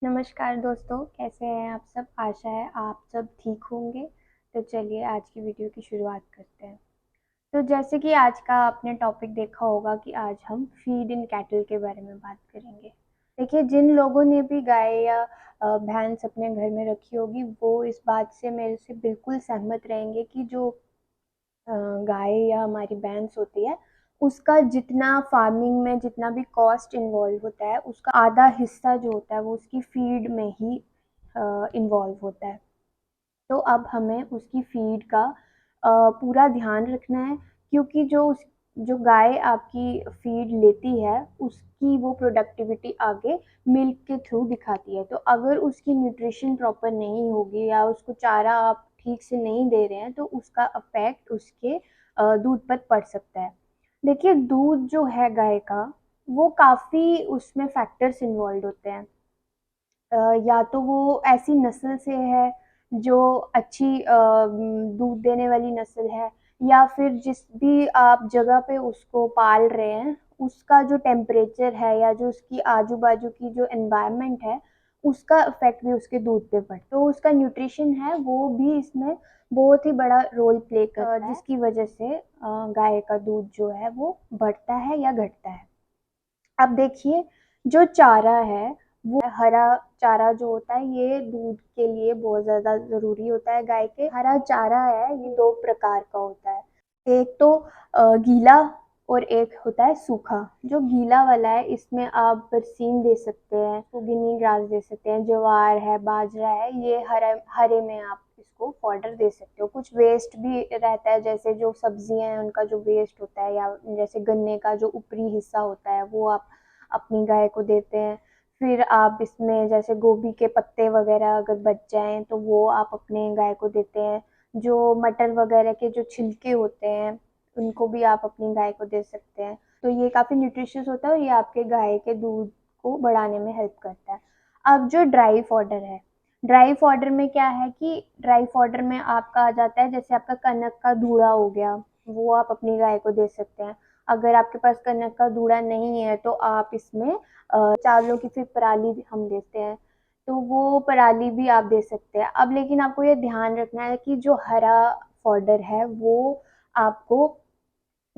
नमस्कार दोस्तों, कैसे हैं आप सब? आशा है आप सब ठीक होंगे। तो चलिए आज की वीडियो की शुरुआत करते हैं। तो जैसे कि आज का आपने टॉपिक देखा होगा कि आज हम फीड इन कैटल के बारे में बात करेंगे। देखिए, जिन लोगों ने भी गाय या भैंस अपने घर में रखी होगी वो इस बात से मेरे से बिल्कुल सहमत रहेंगे कि जो गाय या हमारी भैंस होती है उसका जितना फार्मिंग में जितना भी कॉस्ट इन्वॉल्व होता है उसका आधा हिस्सा जो होता है वो उसकी फीड में ही इन्वॉल्व होता है। तो अब हमें उसकी फीड का पूरा ध्यान रखना है, क्योंकि जो गाय आपकी फीड लेती है उसकी वो प्रोडक्टिविटी आगे मिल्क के थ्रू दिखाती है। तो अगर उसकी न्यूट्रिशन प्रॉपर नहीं होगी या उसको चारा आप ठीक से नहीं दे रहे हैं तो उसका अफेक्ट उसके दूध पर पड़ सकता है। देखिए, दूध जो है गाय का वो काफ़ी उसमें फैक्टर्स इन्वॉल्व होते हैं। या तो वो ऐसी नस्ल से है जो अच्छी दूध देने वाली नस्ल है, या फिर जिस भी आप जगह पे उसको पाल रहे हैं उसका जो टेम्परेचर है या जो उसकी आजू बाजू की जो एनवायरनमेंट है उसका इफेक्ट भी उसके दूध पे पड़ता है। तो उसका न्यूट्रिशन है वो भी इसमें बहुत ही बड़ा रोल प्ले करता है, जिसकी वजह से गाय का दूध जो है वो बढ़ता है या घटता है। अब देखिए, जो चारा है वो हरा चारा जो होता है ये दूध के लिए बहुत ज़्यादा ज़रूरी होता है। गाय के हरा चारा है ये दो प्रकार का होता है। एक तो गीला और एक होता है सूखा। जो गीला वाला है इसमें आप बरसीम दे सकते हैं, सुगनी ग्रास दे सकते हैं, ज्वार है, बाजरा है, ये हरे हरे में आप इसको फॉडर दे सकते हो। कुछ वेस्ट भी रहता है, जैसे जो सब्जियां हैं उनका जो वेस्ट होता है या जैसे गन्ने का जो ऊपरी हिस्सा होता है वो आप अपनी गाय को देते हैं। फिर आप इसमें जैसे गोभी के पत्ते वगैरह अगर बच जाएं तो वो आप अपने गाय को देते हैं। जो मटर वगैरह के जो छिलके होते हैं उनको भी आप अपनी गाय को दे सकते हैं। तो ये काफ़ी न्यूट्रिशियस होता है और ये आपके गाय के दूध को बढ़ाने में हेल्प करता है। अब जो ड्राई फॉडर है, ड्राई फॉडर में क्या है कि ड्राई फॉडर में आपका आ जाता है, जैसे आपका कनक का धूड़ा हो गया वो आप अपनी गाय को दे सकते हैं। अगर आपके पास कनक का धूड़ा नहीं है तो आप इसमें चावलों की फिर पराली भी हम देते हैं, तो वो पराली भी आप दे सकते हैं। अब लेकिन आपको ये ध्यान रखना है कि जो हरा फॉडर है वो आपको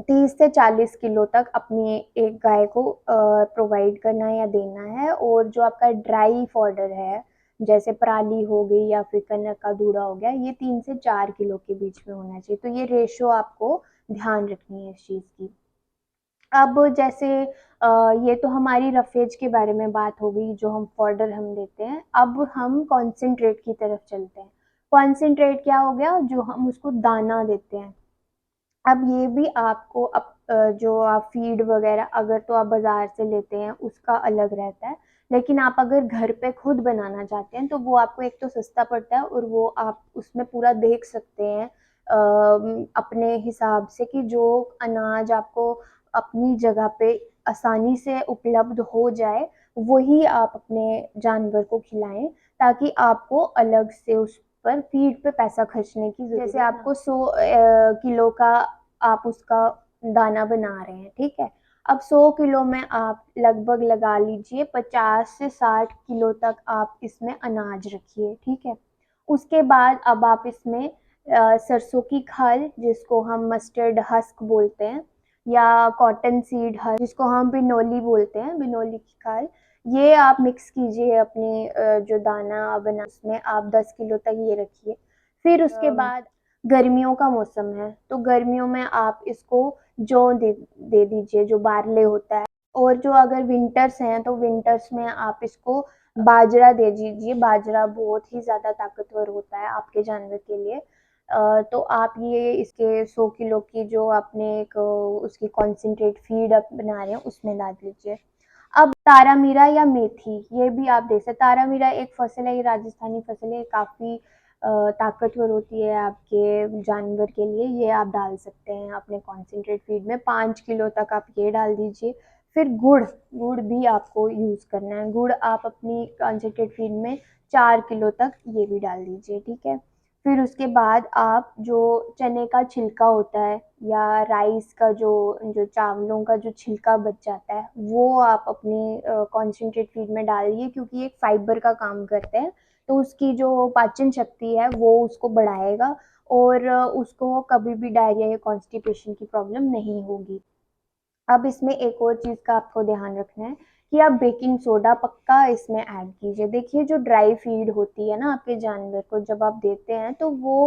30 से 40 किलो तक अपनी एक गाय को प्रोवाइड करना है या देना है। और जो आपका ड्राई फॉडर है जैसे पराली हो गई या फिर कनक का धूड़ा हो गया ये 3 से 4 किलो के बीच में होना चाहिए। तो ये रेशो आपको ध्यान रखनी है इस चीज़ की। अब जैसे ये तो हमारी रफेज के बारे में बात हो गई जो हम फॉडर हम देते हैं। अब हम कॉन्सेंट्रेट की तरफ चलते हैं। कॉन्सेंट्रेट क्या हो गया? जो हम उसको दाना देते हैं। अब ये भी आपको जो आप फीड वगैरह अगर तो आप बाजार से लेते हैं उसका अलग रहता है, लेकिन आप अगर घर पे खुद बनाना चाहते हैं तो वो आपको एक तो सस्ता पड़ता है और वो आप उसमें पूरा देख सकते हैं अपने हिसाब से कि जो अनाज आपको अपनी जगह पे आसानी से उपलब्ध हो जाए वही आप अपने जानवर को खिलाएं, ताकि आपको अलग से उस पर फीड पे पैसा खर्चने की जरूरत। जैसे आपको 100 किलो का आप उसका दाना बना रहे हैं, ठीक है। अब 100 किलो में आप लगभग लगा लीजिए 50 से 60 किलो तक आप इसमें अनाज रखिए, ठीक है। उसके बाद अब आप इसमें सरसों की खल जिसको हम मस्टर्ड हस्क बोलते हैं, या कॉटन सीड हस्क जिसको हम बिनोली बोलते हैं, बिनोली की खल, ये आप मिक्स कीजिए अपनी जो दाना बना उसमें आप 10 किलो तक ये रखिए। फिर उसके बाद गर्मियों का मौसम है तो गर्मियों में आप इसको जौ दे दीजिए जो बारले होता है। और जो अगर विंटर्स हैं तो विंटर्स में आप इसको बाजरा दे दीजिए। बाजरा बहुत ही ज़्यादा ताकतवर होता है आपके जानवर के लिए। तो आप ये इसके 100 किलो की जो आपने एक उसकी कॉन्सेंट्रेट फीड आप बना रहे हैं उसमें डाल दीजिए। अब तारा मीरा या मेथी ये भी आप दे सकते। तारा मीरा एक फसल है, ये राजस्थानी फसल है, काफ़ी ताकतवर होती है आपके जानवर के लिए। ये आप डाल सकते हैं अपने कॉन्सेंट्रेट फीड में। 5 किलो तक आप ये डाल दीजिए। फिर गुड़, गुड़ भी आपको यूज़ करना है। गुड़ आप अपनी कॉन्सेंट्रेट फीड में 4 किलो तक ये भी डाल दीजिए, ठीक है। फिर उसके बाद आप जो चने का छिलका होता है या राइस का जो जो चावलों का जो छिलका बच जाता है वो आप अपनी कॉन्सेंट्रेट फीड में डालिए, क्योंकि ये एक फाइबर का काम करते हैं। तो उसकी जो पाचन शक्ति है वो उसको बढ़ाएगा और उसको कभी भी डायरिया या कॉन्स्टिपेशन की प्रॉब्लम नहीं होगी। अब इसमें एक और चीज़ का आपको ध्यान रखना है कि आप बेकिंग सोडा पक्का इसमें ऐड कीजिए। देखिए जो ड्राई फीड होती है ना आपके जानवर को जब आप देते हैं तो वो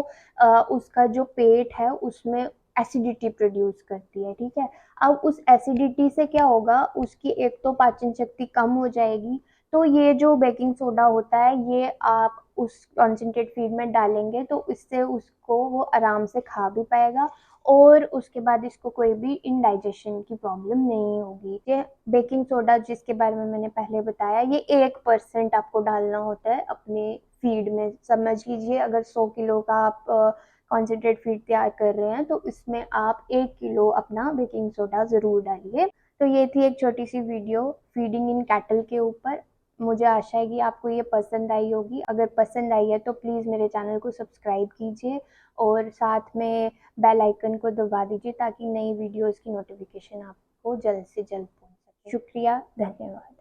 उसका जो पेट है उसमें एसिडिटी प्रोड्यूस करती है, ठीक है। अब उस एसिडिटी से क्या होगा, उसकी एक तो पाचन शक्ति कम हो जाएगी। तो ये जो बेकिंग सोडा होता है ये आप उस कॉन्सेंट्रेट फीड में डालेंगे तो इससे उसको वो आराम से खा भी पाएगा और उसके बाद इसको कोई भी इंडाइजेशन की प्रॉब्लम नहीं होगी। ये बेकिंग सोडा जिसके बारे में मैंने पहले बताया, ये 1% आपको डालना होता है अपने फीड में। समझ लीजिए अगर 100 किलो का आप कॉन्सेंट्रेट फीड तैयार कर रहे हैं तो इसमें आप 1 किलो अपना बेकिंग सोडा ज़रूर डालिए। तो ये थी एक छोटी सी वीडियो फीडिंग इन कैटल के ऊपर। मुझे आशा है कि आपको ये पसंद आई होगी। अगर पसंद आई है तो प्लीज़ मेरे चैनल को सब्सक्राइब कीजिए और साथ में बेल आइकन को दबा दीजिए ताकि नई वीडियोस की नोटिफिकेशन आपको जल्द से जल्द पहुंच सके। शुक्रिया, धन्यवाद।